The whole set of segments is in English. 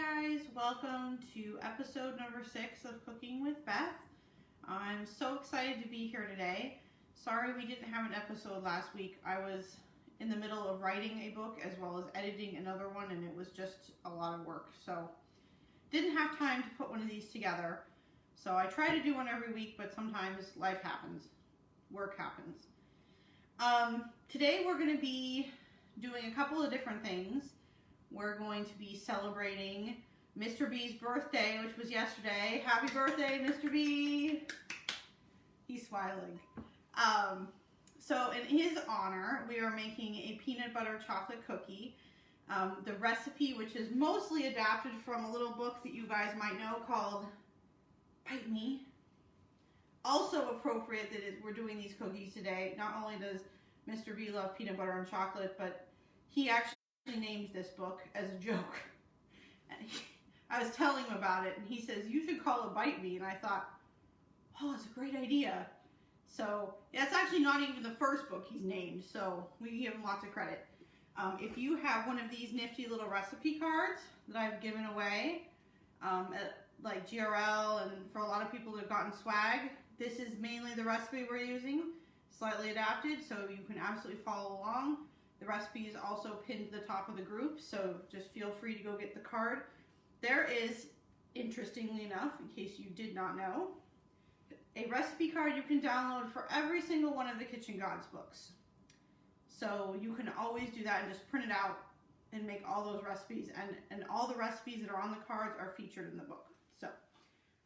guys, welcome to episode number 6 of Cooking with Beth. I'm so excited to be here today. Sorry we didn't have an episode last week. I was in the middle of writing a book as well as editing another one, and it was just a lot of work. So didn't have time to put one of these together. So I try to do one every week, but sometimes life happens. Work happens. Today we're going to be doing a couple of different things. We're going to be celebrating Mr. B's birthday, which was yesterday. Happy birthday, Mr. B! He's smiling. So in his honor, we are making a peanut butter chocolate cookie. The recipe, which is mostly adapted from a little book that you guys might know called Bite Me. Also appropriate that we're doing these cookies today. Not only does Mr. B love peanut butter and chocolate, but he actually named this book as a joke. And I was telling him about it, and he says, you should call it Bite Me. And I thought, oh, it's a great idea. So that's actually not even the first book he's named, so we give him lots of credit. If you have one of these nifty little recipe cards that I've given away, at like GRL and for a lot of people that have gotten swag, this is mainly the recipe we're using, slightly adapted, so you can absolutely follow along. The recipe is also pinned to the top of the group, so just feel free to go get the card. There is, interestingly enough, in case you did not know, a recipe card you can download for every single one of the Kitchen Gods books. So you can always do that and just print it out and make all those recipes, and all the recipes that are on the cards are featured in the book. So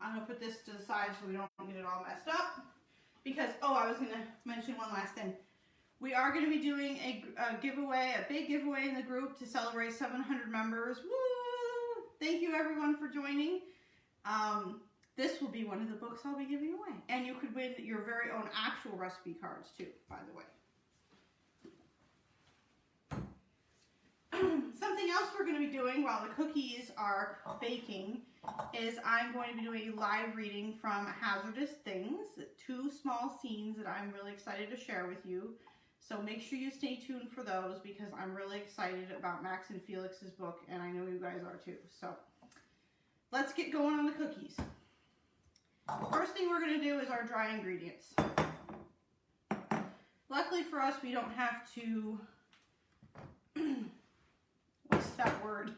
I'm going to put this to the side so we don't get it all messed up. Because, oh, I was going to mention one last thing. We are going to be doing a giveaway, a big giveaway in the group to celebrate 700 members. Woo! Thank you everyone for joining. This will be one of the books I'll be giving away. And you could win your very own actual recipe cards too, by the way. Something else we're going to be doing while the cookies are baking is I'm going to be doing a live reading from Hazardous Things, 2 small scenes that I'm really excited to share with you. So make sure you stay tuned for those because I'm really excited about Max and Felix's book, and I know you guys are too. So let's get going on the cookies. First thing we're going to do is our dry ingredients. Luckily for us, we don't have to, what's that word?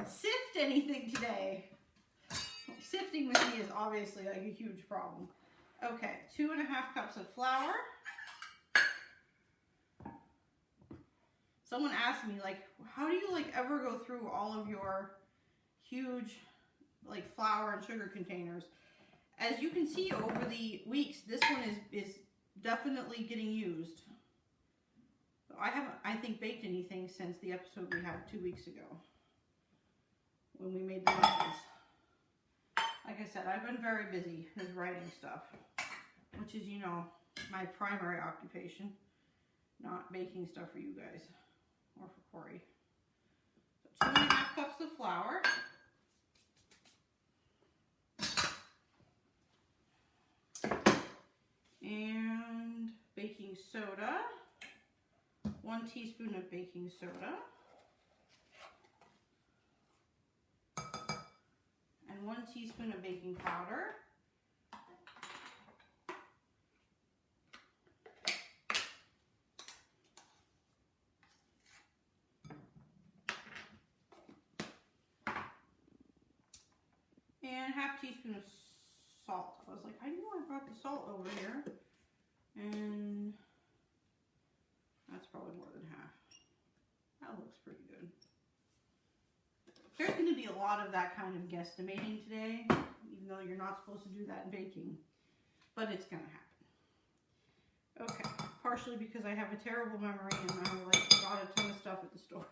Sift anything today. Sifting with me is obviously like a huge problem. Okay, 2.5 cups of flour. Someone asked me, like, how do you ever go through all of your huge flour and sugar containers? As you can see over the weeks, this one is definitely getting used. I haven't, I think, baked anything since the episode we had 2 weeks ago when we made the muffins. Like I said, I've been very busy with writing stuff, which is, you know, my primary occupation, not baking stuff for you guys or for Corey. So 2.5 cups of flour. And baking soda, 1 teaspoon of baking soda, and 1 teaspoon of baking powder, and ½ teaspoon of salt. I was like, I knew I brought the salt over here, and that's probably more than half. That looks pretty good. There's going to be a lot of that kind of guesstimating today, even though you're not supposed to do that in baking, but it's going to happen. Okay, partially because I have a terrible memory and I forgot a ton of stuff at the store.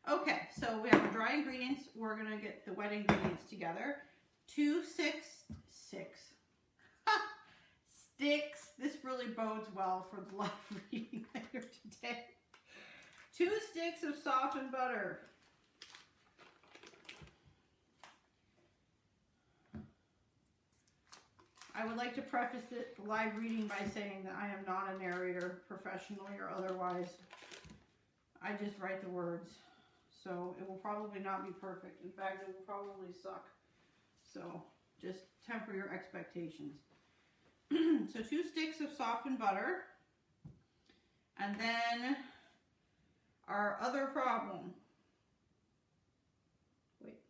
Okay, so we have our dry ingredients. We're going to get the wet ingredients together. 2 sticks. This really bodes well for the live reading later today. 2 sticks of softened butter. I would like to preface the live reading by saying that I am not a narrator professionally or otherwise. I just write the words. so it will probably not be perfect. In fact, it will probably suck. So just temper your expectations. So 2 sticks of softened butter. And then our other problem. Wait.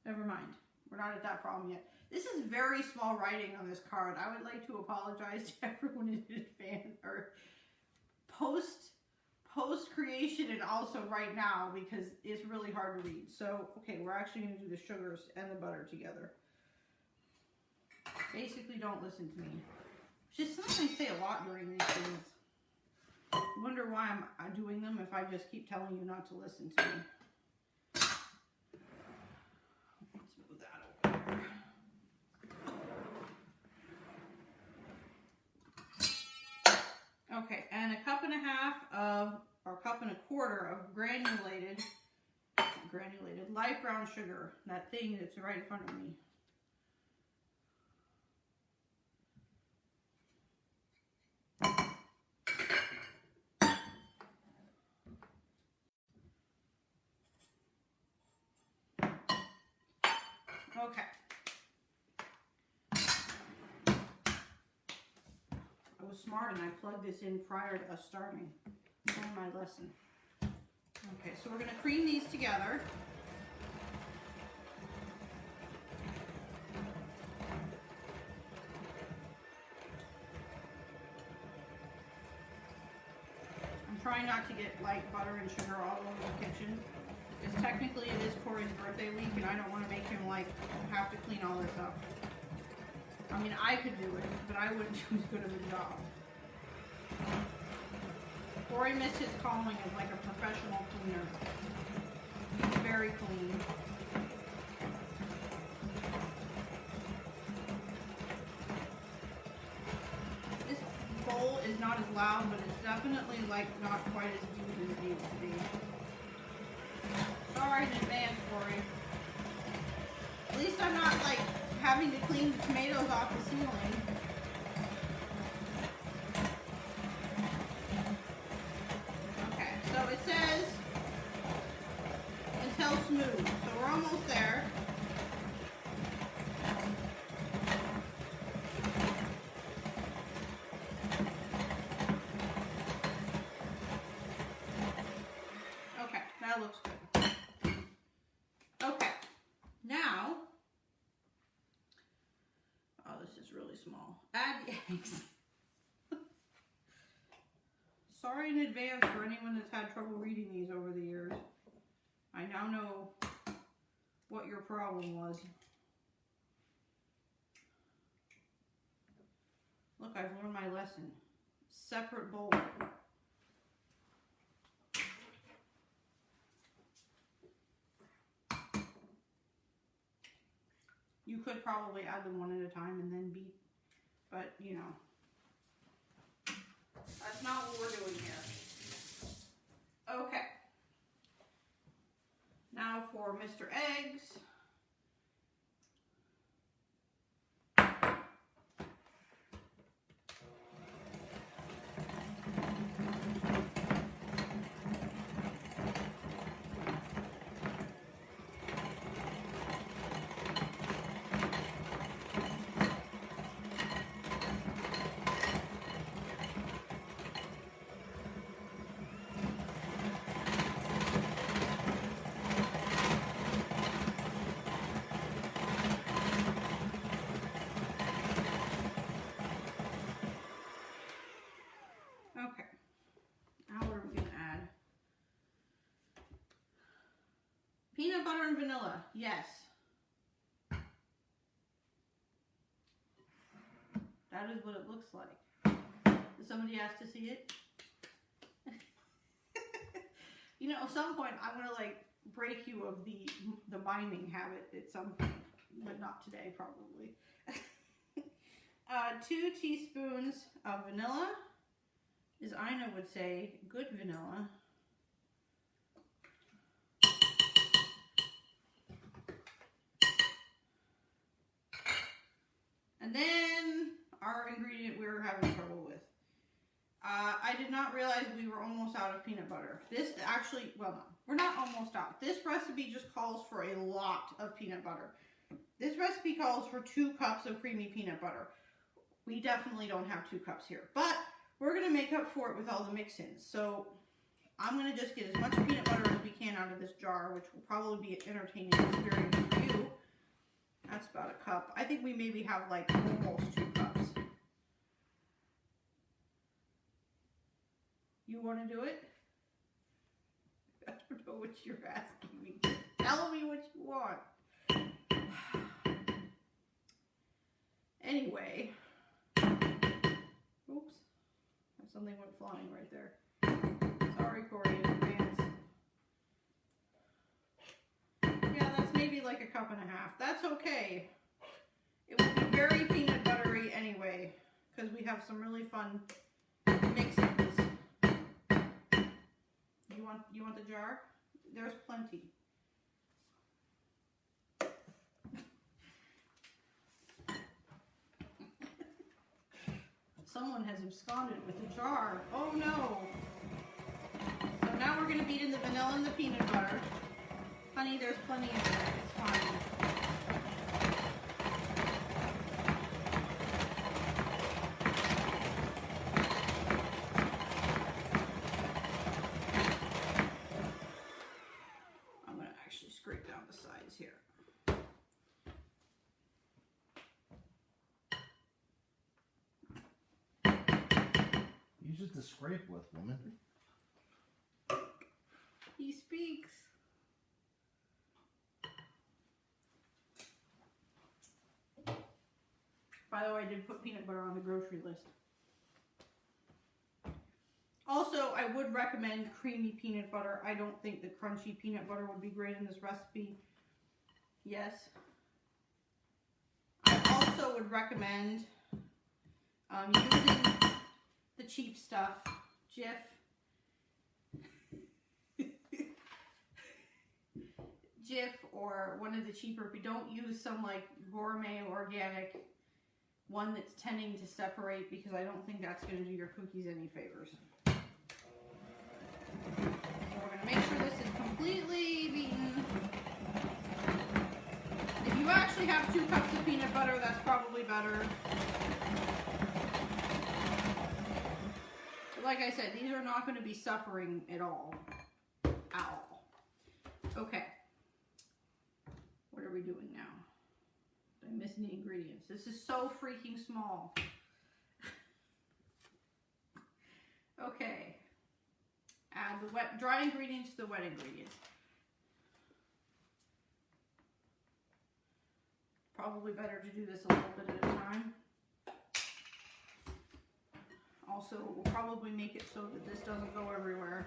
Never mind. We're not at that problem yet. This is very small writing on this card. I would like to apologize to everyone in advance, or post creation and also right now, because it's really hard to read. So, okay, we're actually going to do the sugars and the butter together. Basically, don't listen to me. Just something I say a lot during these things. I wonder why I'm doing them if I just keep telling you not to listen to me. Let's move that over there. Okay, and 1.5 cups of, or 1.25 cups of granulated light brown sugar. That thing that's right in front of me. Okay. I was smart and I plugged this in prior to us starting on my lesson. Okay, so we're going to cream these together. I'm trying not to get like butter and sugar all over the kitchen, because technically it is Corey's birthday week and I don't want to make him like have to clean all this up. I mean, I could do it, but I wouldn't do as good of a job. Corey missed his calling as like a professional cleaner. He's very clean. This bowl is not as loud, but it's definitely like not quite as deep as it needs to be. Sorry in advance, Corey. At least I'm not like having to clean the tomatoes off the ceiling. Okay, so it says until smooth, so we're almost there. Okay, that looks good. Okay, now, oh, this is really small. Add the eggs. Sorry in advance for anyone that's had trouble reading these over the years. I now know what your problem was. Look, I've learned my lesson. Separate bowl. You could probably add them one at a time and then beat, but you know, that's not what we're doing here. Okay. Now for Mr. Eggs. Okay, now what are we going to add? Peanut butter and vanilla, yes. That is what it looks like. Does somebody ask to see it? You know, at some point I'm going to like break you of the miming habit at some point, but not today probably. 2 teaspoons of vanilla. As Ina would say, good vanilla. And then our ingredient we were having trouble with. I did not realize we were almost out of peanut butter. This actually, well, no, we're not almost out. This recipe just calls for a lot of peanut butter. This recipe calls for 2 cups of creamy peanut butter. We definitely don't have 2 cups here, but we're going to make up for it with all the mix-ins. So I'm going to just get as much peanut butter as we can out of this jar, which will probably be an entertaining experience for you. That's about a cup. I think we maybe have like almost 2 cups. You want to do it? I don't know what you're asking me. Tell me what you want. Anyway. Oops. Something went flying right there. Sorry, Corey, in advance. Yeah, that's maybe like a cup and a half. That's okay. It will be very peanut buttery anyway, because we have some really fun mix-ins. You want the jar? There's plenty. Someone has absconded with the jar. Oh no. So now we're going to beat in the vanilla and the peanut butter. Honey, there's plenty of it. It's fine. I'm going to actually scrape down the sides here. Use it to scrape with, woman. He speaks. By the way, I did put peanut butter on the grocery list. Also, I would recommend creamy peanut butter. I don't think the crunchy peanut butter would be great in this recipe. Yes. I also would recommend using the cheap stuff, Jif. Jif or one of the cheaper, but don't use some like gourmet organic one that's tending to separate, because I don't think that's going to do your cookies any favors. So we're going to make sure this is completely beaten. If you actually have 2 cups of peanut butter, that's probably better. But like I said, these are not going to be suffering at all. Okay. What are we doing now? Did I miss any ingredients? This is so freaking small. Okay. Add the dry ingredients to the wet ingredients. Probably better to do this a little bit at a time. Also, we'll probably make it so that this doesn't go everywhere.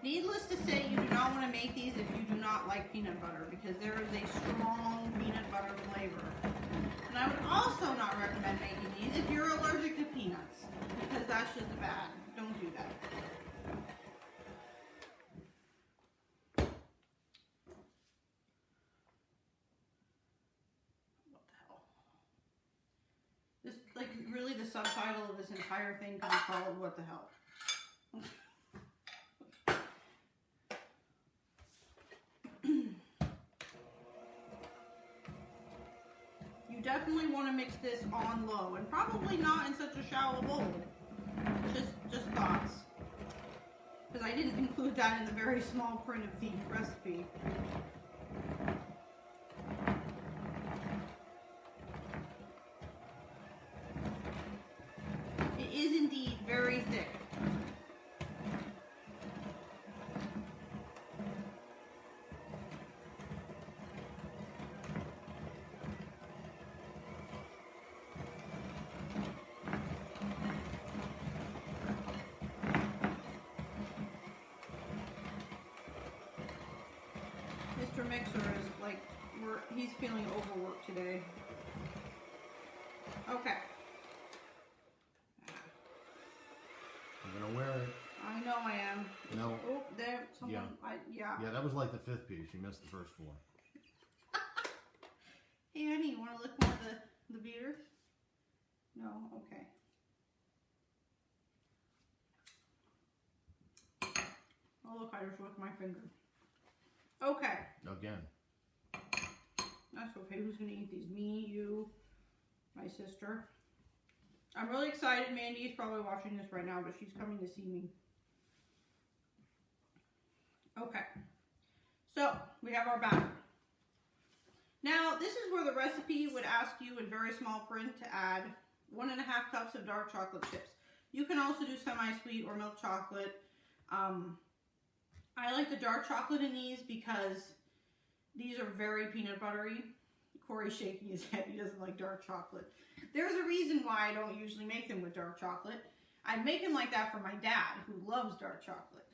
Needless to say, you do not want to make these if you do not like peanut butter, because there is a strong peanut butter flavor. And I would also not recommend making these if you're allergic to peanuts, because that's just bad. Don't do that. What the hell? This, like, really the subtitle of this entire thing could be called "What the Hell?" You definitely want to mix this on low, and probably not in such a shallow bowl. Just thoughts, because I didn't include that in the very small print of the recipe. It is indeed very thick. Mr. Mixer is like, he's feeling overworked today. Okay. I'm gonna wear it. I know I am. No. Oh, there, someone, Yeah. Yeah, that was like the 5th piece. You missed the first 4. Hey, honey, you want to lick one of the beaters? No? Okay. Oh, look, I just licked my finger. Okay. Again. That's okay. Who's going to eat these? Me, you, my sister. I'm really excited. Mandy is probably watching this right now, but she's coming to see me. Okay. So, we have our batter. Now, this is where the recipe would ask you in very small print to add 1.5 cups of dark chocolate chips. You can also do semi-sweet or milk chocolate. I like the dark chocolate in these because these are very peanut buttery. Corey's shaking his head. He doesn't like dark chocolate. There's a reason why I don't usually make them with dark chocolate. I make them like that for my dad, who loves dark chocolate,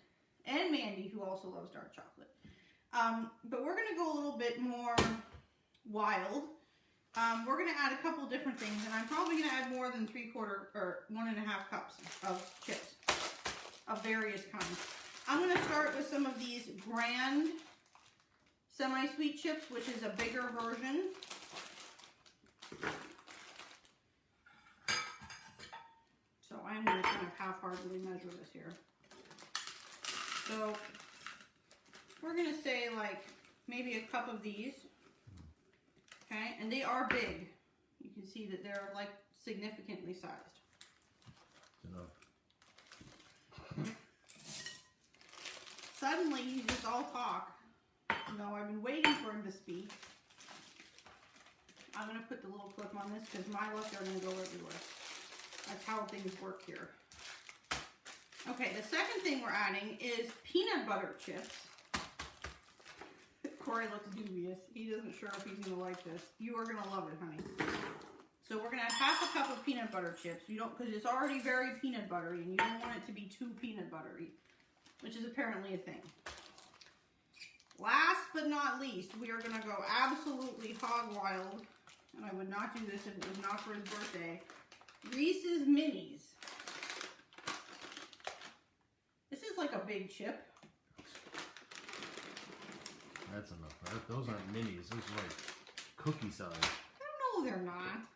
and Mandy, who also loves dark chocolate. But we're going to go a little bit more wild. We're going to add a couple different things, and I'm probably going to add more than 1.5 cups of chips of various kinds. I'm going to start with some of these Grand semi-sweet chips, which is a bigger version. So I'm going to kind of half-heartedly measure this here. So we're going to say like maybe a cup of these. Okay, and they are big. You can see that they're like significantly sized. Enough. Suddenly he's just all talk. No, I've been waiting for him to speak. I'm going to put the little clip on this because my luck, they're going to go everywhere. That's how things work here. Okay, the second thing we're adding is peanut butter chips. Corey looks dubious. He isn't sure if he's going to like this. You are going to love it, honey. So we're going to add 1/2 cup of peanut butter chips. You don't, because it's already very peanut buttery, and you don't want it to be too peanut buttery, which is apparently a thing. Last but not least, we are going to go absolutely hog wild, and I would not do this if it was not for his birthday. Reese's Minis. This is like a big chip. That's enough. Those aren't minis. Those are like cookie size. No, they're not.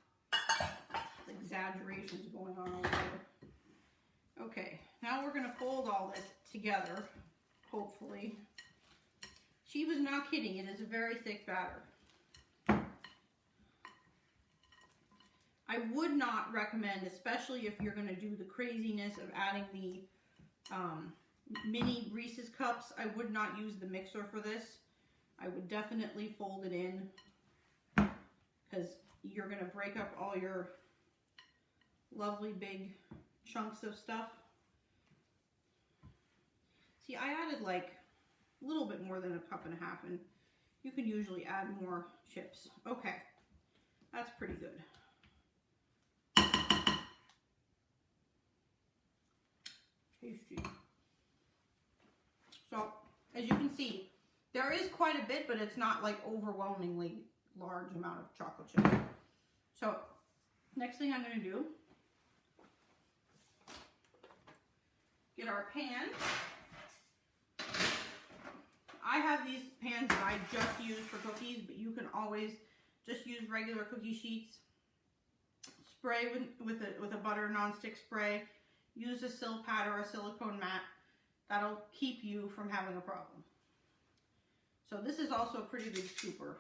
Exaggerations going on over there. Okay, now we're going to fold all this together, hopefully. She was not kidding. It is a very thick batter. I would not recommend, especially if you're going to do the craziness of adding the mini Reese's cups, I would not use the mixer for this. I would definitely fold it in because you're going to break up all your lovely big chunks of stuff. See, I added like a little bit more than 1.5 cups, and you can usually add more chips. Okay, that's pretty good. Tasty. So, as you can see, there is quite a bit, but it's not like overwhelmingly large amount of chocolate chip. So, next thing I'm going to do, get our pan. I have these pans that I just use for cookies, but you can always just use regular cookie sheets. Spray with a butter nonstick spray. Use a sil pad or a silicone mat. That'll keep you from having a problem. So this is also a pretty big scooper.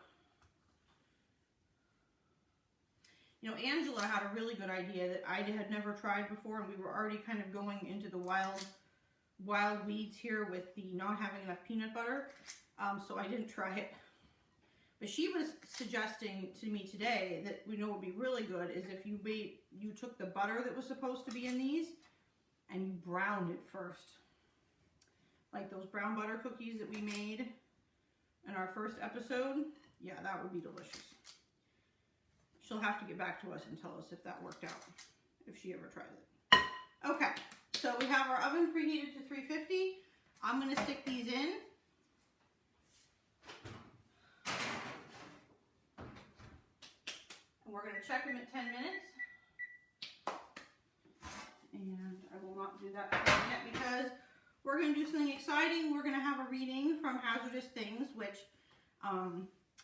You know, Angela had a really good idea that I had never tried before, and we were already kind of going into the wild weeds here with the not having enough peanut butter, so I didn't try it. But she was suggesting to me today that we know would be really good is if you took the butter that was supposed to be in these and you browned it first. Like those brown butter cookies that we made in our first episode. Yeah, that would be delicious. She'll have to get back to us and tell us if that worked out, if she ever tries it. Okay, so we have our oven preheated to 350. I'm going to stick these in. And we're going to check them at 10 minutes. And I will not do that yet because we're going to do something exciting. We're going to have a reading from Hazardous Things, which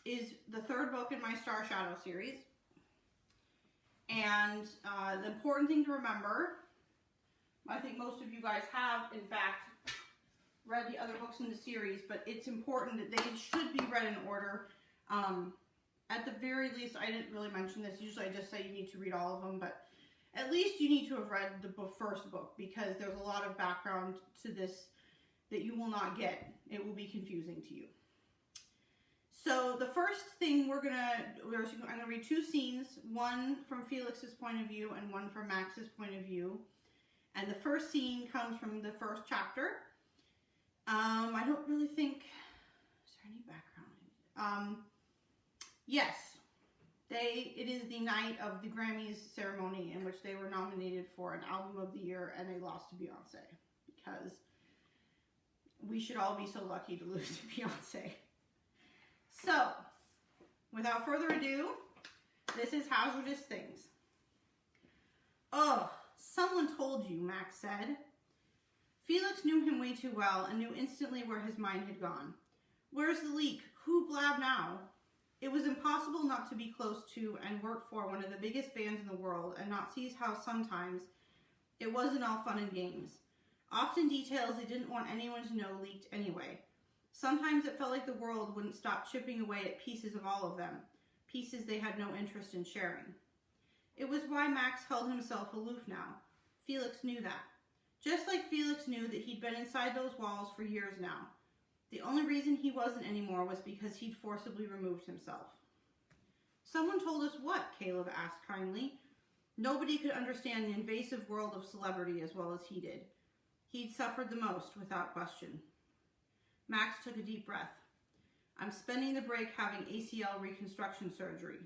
is the 3rd book in my Star Shadow series. And the important thing to remember, I think most of you guys have, in fact, read the other books in the series, but it's important that they should be read in order. At the very least, I didn't really mention this. Usually I just say you need to read all of them, but at least you need to have read the first book, because there's a lot of background to this that you will not get. It will be confusing to you. So the first thing I'm going to read two scenes, one from Felix's point of view and one from Max's point of view. And the first scene comes from the first chapter. I don't really think, is there any background? Yes, it is the night of the Grammys ceremony in which they were nominated for an album of the year and they lost to Beyonce, because we should all be so lucky to lose to Beyonce. So, without further ado, this is Hazardous Things. Oh, someone told you, Max said. Felix knew him way too well and knew instantly where his mind had gone. Where's the leak? Who blab now? It was impossible not to be close to and work for one of the biggest bands in the world and not see how sometimes it wasn't all fun and games. Often details they didn't want anyone to know leaked anyway. Sometimes it felt like the world wouldn't stop chipping away at pieces of all of them, pieces they had no interest in sharing. It was why Max held himself aloof now. Felix knew that. Just like Felix knew that he'd been inside those walls for years now. The only reason he wasn't anymore was because he'd forcibly removed himself. Someone told us what? Caleb asked kindly. Nobody could understand the invasive world of celebrity as well as he did. He'd suffered the most, without question. Max took a deep breath. I'm spending the break having ACL reconstruction surgery.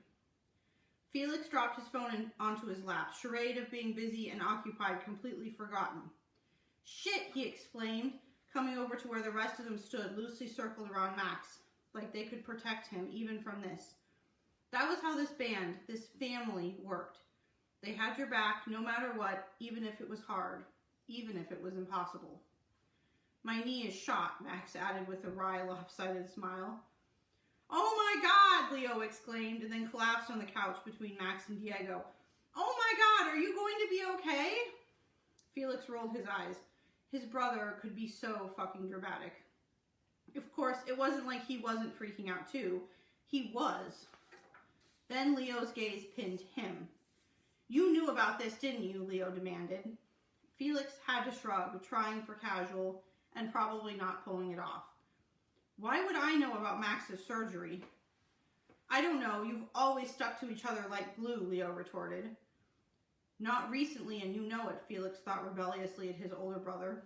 Felix dropped his phone onto his lap, charade of being busy and occupied, completely forgotten. Shit, he exclaimed, coming over to where the rest of them stood, loosely circled around Max, like they could protect him even from this. That was how this band, this family, worked. They had your back no matter what, even if it was hard, even if it was impossible. My knee is shot, Max added with a wry, lopsided smile. Oh my God, Leo exclaimed, and then collapsed on the couch between Max and Diego. Oh my God, are you going to be okay? Felix rolled his eyes. His brother could be so fucking dramatic. Of course, it wasn't like he wasn't freaking out too. He was. Then Leo's gaze pinned him. You knew about this, didn't you? Leo demanded. Felix had to shrug, trying for casual and probably not pulling it off. Why would I know about Max's surgery? I don't know. You've always stuck to each other like glue, Leo retorted. Not recently, and you know it, Felix thought rebelliously at his older brother.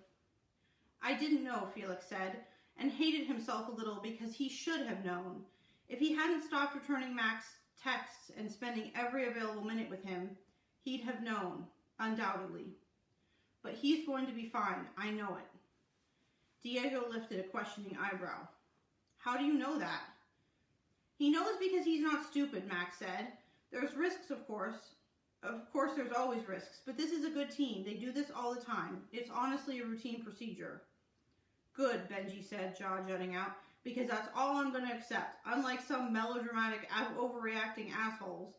I didn't know, Felix said, and hated himself a little because he should have known. If he hadn't stopped returning Max texts and spending every available minute with him, he'd have known, undoubtedly. But he's going to be fine, I know it. Diego lifted a questioning eyebrow. How do you know that? He knows because he's not stupid, Max said. There's risks, of course. Of course, there's always risks, but this is a good team. They do this all the time. It's honestly a routine procedure. Good, Benji said, jaw jutting out, because that's all I'm going to accept, unlike some melodramatic, overreacting assholes.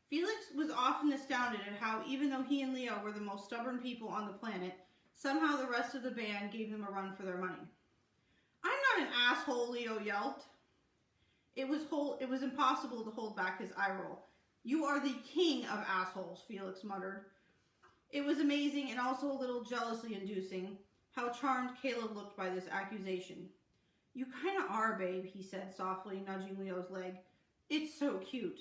Felix was often astounded at how, even though he and Leo were the most stubborn people on the planet, somehow the rest of the band gave them a run for their money. I'm not an asshole, Leo yelped. It was impossible to hold back his eye roll. You are the king of assholes, Felix muttered. It was amazing and also a little jealously inducing how charmed Caleb looked by this accusation. You kind of are, babe, he said softly, nudging Leo's leg. It's so cute.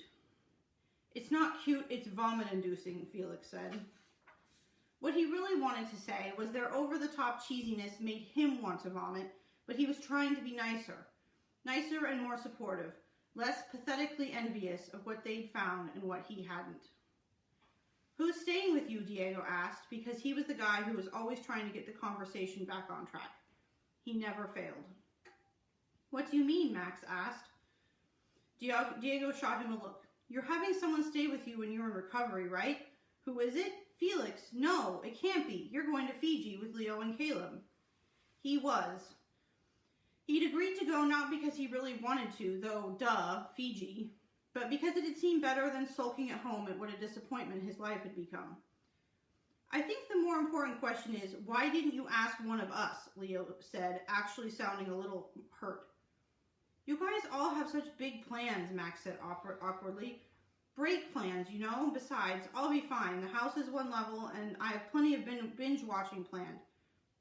It's not cute, it's vomit-inducing, Felix said. What he really wanted to say was their over-the-top cheesiness made him want to vomit, but he was trying to be nicer and more supportive, less pathetically envious of what they'd found and what he hadn't. Who's staying with you, Diego asked, because he was the guy who was always trying to get the conversation back on track. He never failed. What do you mean, Max asked. Diego shot him a look. You're having someone stay with you when you're in recovery, right? Who is it? Felix. No, it can't be. You're going to Fiji with Leo and Caleb. He was. He'd agreed to go not because he really wanted to, though, duh, Fiji. but because it had seemed better than sulking at home at what a disappointment his life had become. I think the more important question is, why didn't you ask one of us, Leo said, actually sounding a little hurt. You guys all have such big plans, Max said awkwardly. Break plans, you know? Besides, I'll be fine. The house is one level, and I have plenty of binge watching planned.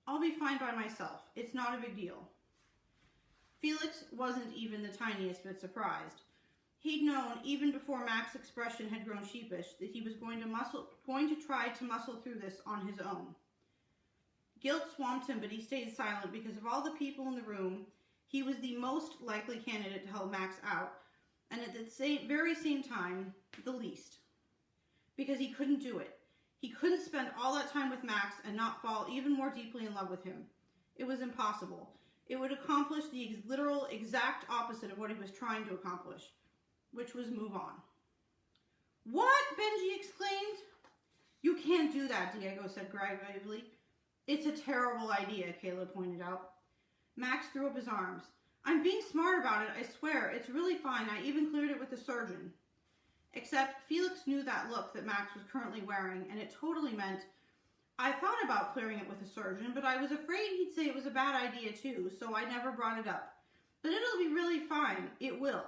I'll be fine by myself. It's not a big deal. Felix wasn't even the tiniest bit surprised. He'd known, even before Max's expression had grown sheepish, that he was going to try to muscle through this on his own. Guilt swamped him, but he stayed silent because of all the people in the room. He was the most likely candidate to help Max out, and at the very same time, the least. Because he couldn't do it. He couldn't spend all that time with Max and not fall even more deeply in love with him. It was impossible. It would accomplish the literal exact opposite of what he was trying to accomplish, which was move on. What? Benji exclaimed. You can't do that, Diego said gravely. It's a terrible idea, Caleb pointed out. Max threw up his arms. I'm being smart about it, I swear. It's really fine. I even cleared it with the surgeon. Except Felix knew that look that Max was currently wearing, and it totally meant, I thought about clearing it with a surgeon, but I was afraid he'd say it was a bad idea too, so I never brought it up. But it'll be really fine. It will.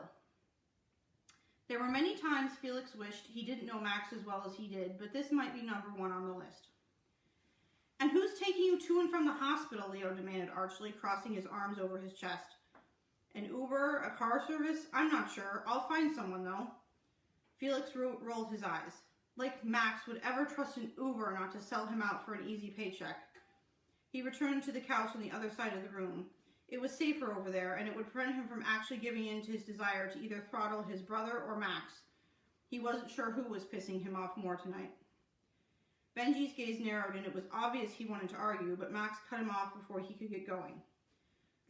There were many times Felix wished he didn't know Max as well as he did, but this might be number one on the list. And who's taking you to and from the hospital? Leo demanded archly, crossing his arms over his chest. An Uber? A car service? I'm not sure. I'll find someone, though. Felix rolled his eyes. Like Max would ever trust an Uber not to sell him out for an easy paycheck. He returned to the couch on the other side of the room. It was safer over there, and it would prevent him from actually giving in to his desire to either throttle his brother or Max. He wasn't sure who was pissing him off more tonight. Benji's gaze narrowed, and it was obvious he wanted to argue, but Max cut him off before he could get going.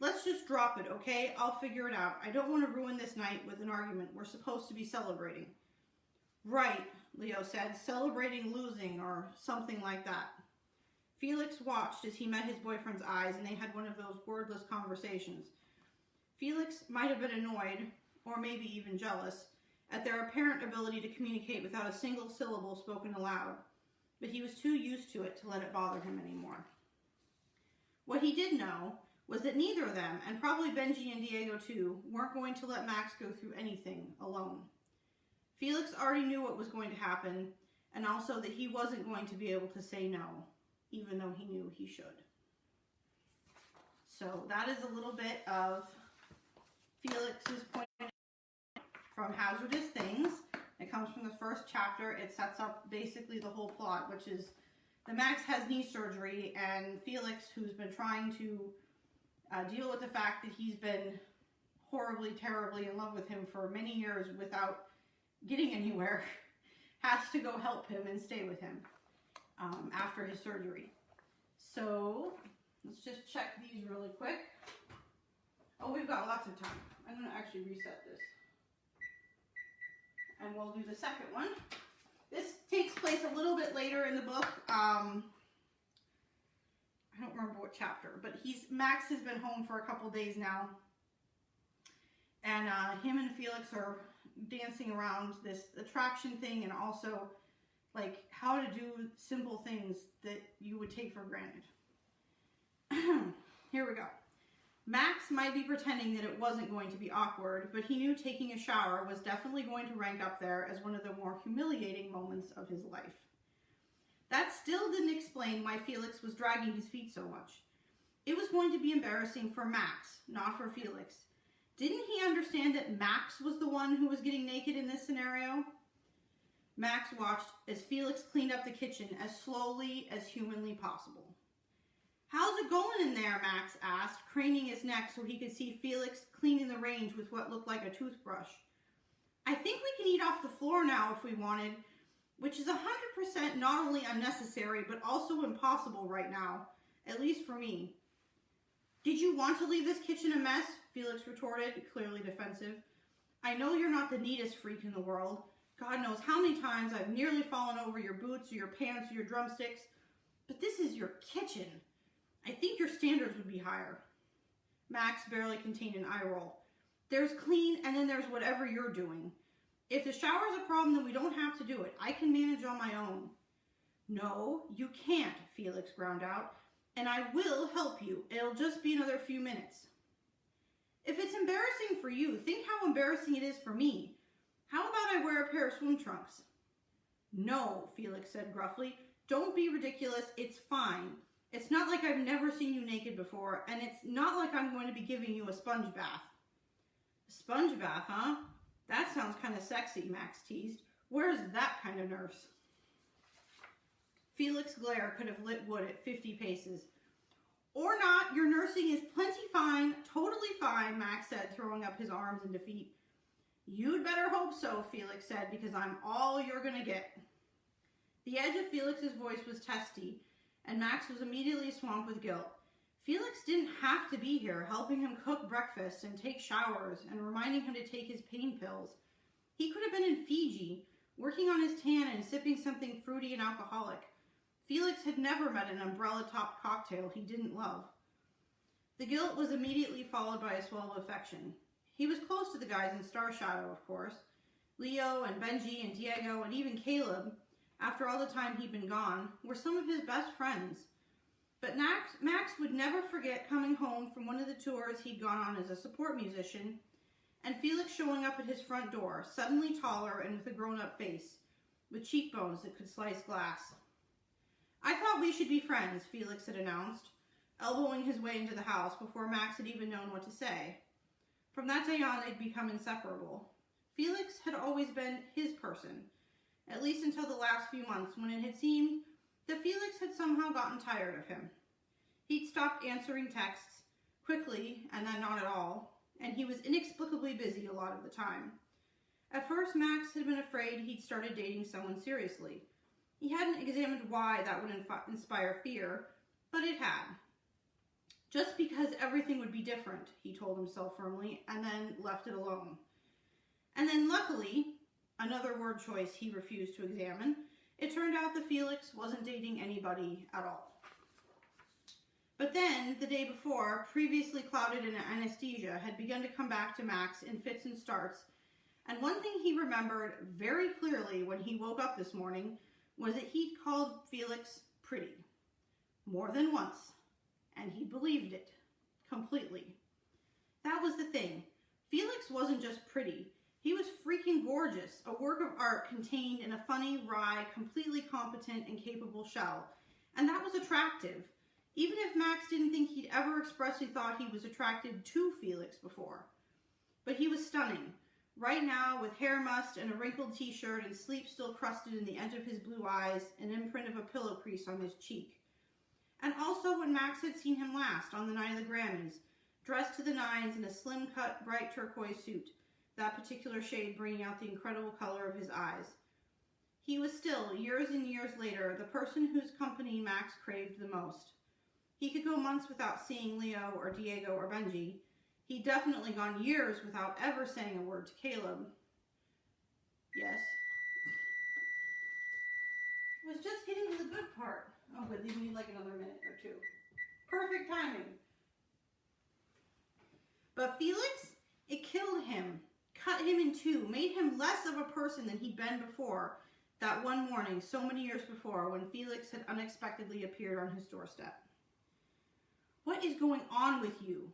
Let's just drop it, okay? I'll figure it out. I don't want to ruin this night with an argument. We're supposed to be celebrating. Right, Leo said, celebrating losing or something like that. Felix watched as he met his boyfriend's eyes, and they had one of those wordless conversations. Felix might have been annoyed, or maybe even jealous, at their apparent ability to communicate without a single syllable spoken aloud, but he was too used to it to let it bother him anymore. What he did know was that neither of them, and probably Benji and Diego too, weren't going to let Max go through anything alone. Felix already knew what was going to happen, and also that he wasn't going to be able to say no, even though he knew he should. So that is a little bit of Felix's point from Hazardous Things. It comes from the first chapter. It sets up basically the whole plot, which is that Max has knee surgery, and Felix, who's been trying to deal with the fact that he's been horribly, terribly in love with him for many years without getting anywhere, has to go help him and stay with him after his surgery. So let's just check these really quick. Oh, we've got lots of time. I'm going to actually reset this. And we'll do the second one. This takes place a little bit later in the book. I don't remember what chapter, but Max has been home for a couple days now. And him and Felix are dancing around this attraction thing, and also like how to do simple things that you would take for granted. Here we go. Max might be pretending that it wasn't going to be awkward, but he knew taking a shower was definitely going to rank up there as one of the more humiliating moments of his life. That still didn't explain why Felix was dragging his feet so much. It was going to be embarrassing for Max, not for Felix. Didn't he understand that Max was the one who was getting naked in this scenario? Max watched as Felix cleaned up the kitchen as slowly as humanly possible. How's it going in there? Max asked, craning his neck so he could see Felix cleaning the range with what looked like a toothbrush. I think we can eat off the floor now if we wanted, which is 100% not only unnecessary but also impossible right now, at least for me. Did you want to leave this kitchen a mess? Felix retorted, clearly defensive. I know you're not the neatest freak in the world. God knows how many times I've nearly fallen over your boots or your pants or your drumsticks, but this is your kitchen. I think your standards would be higher. Max barely contained an eye roll. There's clean, and then there's whatever you're doing. If the shower's a problem, then we don't have to do it. I can manage on my own. No, you can't, Felix ground out. And I will help you. It'll just be another few minutes. If it's embarrassing for you, think how embarrassing it is for me. How about I wear a pair of swim trunks? No, Felix said gruffly. Don't be ridiculous. It's fine. It's not like I've never seen you naked before, and it's not like I'm going to be giving you a sponge bath. A sponge bath, huh? That sounds kind of sexy, Max teased. Where's that kind of nurse? Felix's glare could have lit wood at 50 paces. Or not, your nursing is plenty fine, totally fine, Max said, throwing up his arms in defeat. You'd better hope so, Felix said, because I'm all you're going to get. The edge of Felix's voice was testy, and Max was immediately swamped with guilt. Felix didn't have to be here, helping him cook breakfast and take showers and reminding him to take his pain pills. He could have been in Fiji, working on his tan and sipping something fruity and alcoholic. Felix had never met an umbrella-topped cocktail he didn't love. The guilt was immediately followed by a swell of affection. He was close to the guys in Star Shadow, of course. Leo and Benji and Diego and even Caleb, after all the time he'd been gone, were some of his best friends. But Max would never forget coming home from one of the tours he'd gone on as a support musician, and Felix showing up at his front door, suddenly taller and with a grown-up face, with cheekbones that could slice glass. I thought we should be friends, Felix had announced, elbowing his way into the house before Max had even known what to say. From that day on, they'd become inseparable. Felix had always been his person, at least until the last few months when it had seemed that Felix had somehow gotten tired of him. He'd stopped answering texts, quickly and then not at all, and he was inexplicably busy a lot of the time. At first, Max had been afraid he'd started dating someone seriously. He hadn't examined why that would inspire fear, but it had. Just because everything would be different, he told himself firmly, and then left it alone. And then luckily, another word choice he refused to examine, it turned out that Felix wasn't dating anybody at all. But then, the day before, previously clouded in anesthesia had begun to come back to Max in fits and starts, and one thing he remembered very clearly when he woke up this morning was that he'd called Felix pretty. More than once. And he believed it. Completely. That was the thing. Felix wasn't just pretty. He was freaking gorgeous. A work of art contained in a funny, wry, completely competent and capable shell. And that was attractive. Even if Max didn't think he'd ever expressly thought he was attracted to Felix before. But he was stunning. Right now, with hair mussed and a wrinkled t-shirt and sleep still crusted in the edge of his blue eyes, an imprint of a pillow crease on his cheek. And also when Max had seen him last, on the night of the Grammys, dressed to the nines in a slim-cut, bright turquoise suit, that particular shade bringing out the incredible color of his eyes. He was still, years and years later, the person whose company Max craved the most. He could go months without seeing Leo or Diego or Benji. He'd definitely gone years without ever saying a word to Caleb. Yes. I was just getting to the good part. Oh, but leave me like another minute or two. Perfect timing. But Felix, it killed him, cut him in two, made him less of a person than he'd been before, that one morning so many years before when Felix had unexpectedly appeared on his doorstep. What is going on with you?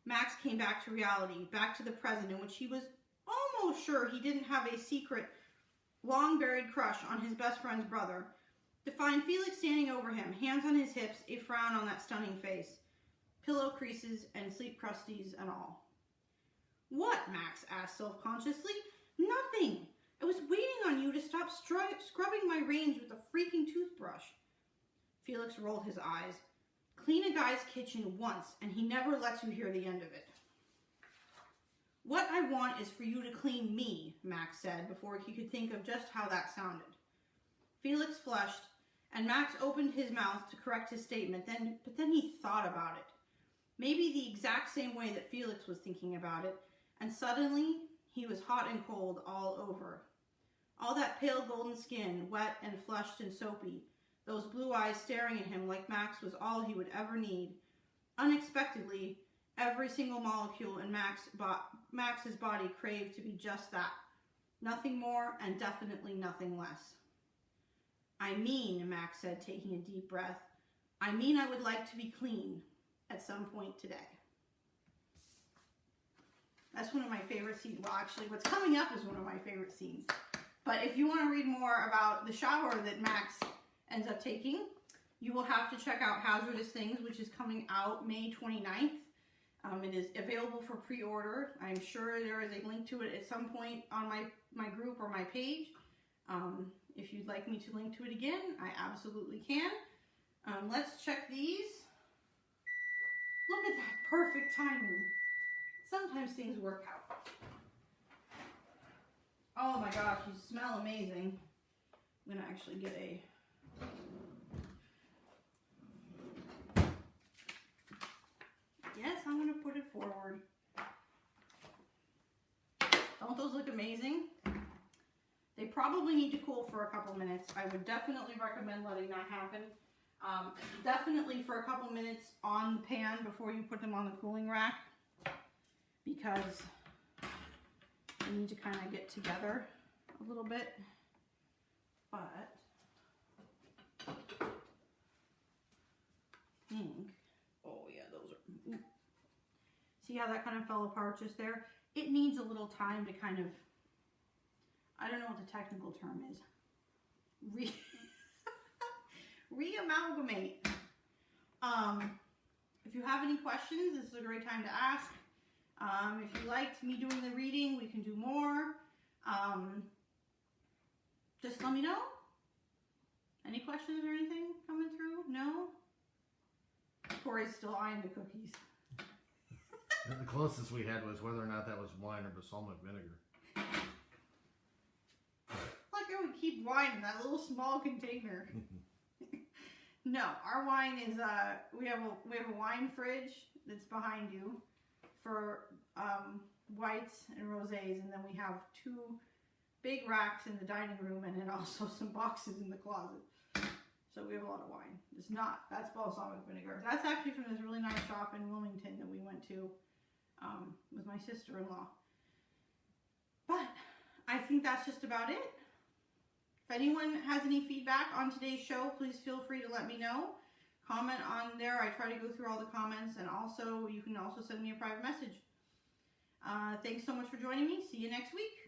Max came back to reality, back to the present in which he was almost sure he didn't have a secret, long-buried crush on his best friend's brother, to find Felix standing over him, hands on his hips, a frown on that stunning face, pillow creases and sleep crusties and all. What? Max asked self-consciously. Nothing. I was waiting on you to stop scrubbing my range with a freaking toothbrush. Felix rolled his eyes. Clean a guy's kitchen once, and he never lets you hear the end of it. What I want is for you to clean me, Max said, before he could think of just how that sounded. Felix flushed, and Max opened his mouth to correct his statement, but then he thought about it. Maybe the exact same way that Felix was thinking about it, and suddenly he was hot and cold all over. All that pale golden skin, wet and flushed and soapy, those blue eyes staring at him like Max was all he would ever need. Unexpectedly, every single molecule in Max's body craved to be just that, Nothing more and definitely nothing less. I mean, Max said, taking a deep breath, I mean I would like to be clean at some point today. That's one of my favorite scenes. Well, actually, what's coming up is one of my favorite scenes. But if you want to read more about the shower that Max ends up taking, you will have to check out Hazardous Things, which is coming out May 29th. It is available for pre-order. I'm sure there is a link to it at some point on my group or my page. If you'd like me to link to it again, I absolutely can. Let's check these. Look at that perfect timing. Sometimes things work out. Oh my gosh, you smell amazing. I'm gonna actually get a... Yes, I'm gonna put it forward. Don't those look amazing? They probably need to cool for a couple minutes. I would definitely recommend letting that happen. Definitely for a couple minutes on the pan before you put them on the cooling rack, because they need to kind of get together a little bit. But I think, oh yeah, those are, ooh. See how that kind of fell apart just there? It needs a little time to kind of, I don't know what the technical term is, re-amalgamate. If you have any questions, this is a great time to ask. If you liked me doing the reading, we can do more. Just let me know. Any questions or anything coming through? No? Corey's still eyeing the cookies. The closest we had was whether or not that was wine or balsamic vinegar. Like I would keep wine in that little small container. No, our wine is we have a wine fridge that's behind you for whites and rosés, and then we have 2 big racks in the dining room, and then also some boxes in the closet. So we have a lot of wine. That's balsamic vinegar. That's actually from this really nice shop in Wilmington that we went to with my sister-in-law. But I think that's just about it. If anyone has any feedback on today's show, please feel free to let me know. Comment on there. I try to go through all the comments, and also you can also send me a private message. Thanks so much for joining me. See you next week.